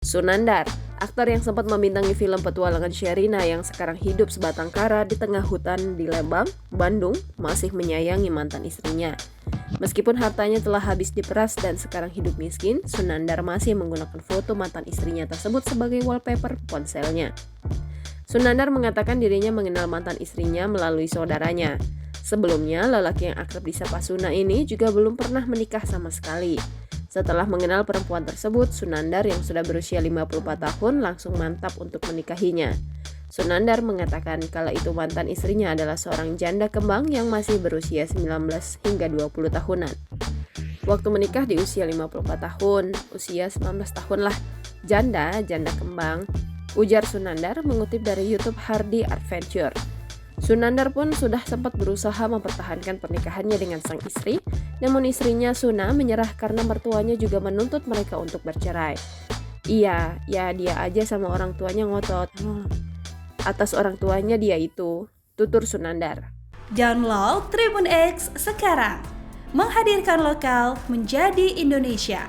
Sunandar, aktor yang sempat membintangi film petualangan Sherina yang sekarang hidup sebatang kara di tengah hutan di Lembang, Bandung, masih menyayangi mantan istrinya. Meskipun hartanya telah habis diperas dan sekarang hidup miskin, Sunandar masih menggunakan foto mantan istrinya tersebut sebagai wallpaper ponselnya. Sunandar mengatakan dirinya mengenal mantan istrinya melalui saudaranya. Sebelumnya, lelaki yang akrab disapa Suna ini juga belum pernah menikah sama sekali. Setelah mengenal perempuan tersebut, Sunandar yang sudah berusia 54 tahun langsung mantap untuk menikahinya. Sunandar mengatakan kalau itu mantan istrinya adalah seorang janda kembang yang masih berusia 19 hingga 20 tahunan. Waktu menikah di usia 54 tahun, usia 19 tahun lah. Janda kembang, ujar Sunandar mengutip dari YouTube Hardy Adventure. Sunandar pun sudah sempat berusaha mempertahankan pernikahannya dengan sang istri, namun istrinya Suna menyerah karena mertuanya juga menuntut mereka untuk bercerai. Iya, ya dia aja sama orang tuanya ngotot. Atas orang tuanya dia itu, tutur Sunandar. Download Tribun X sekarang, menghadirkan lokal menjadi Indonesia.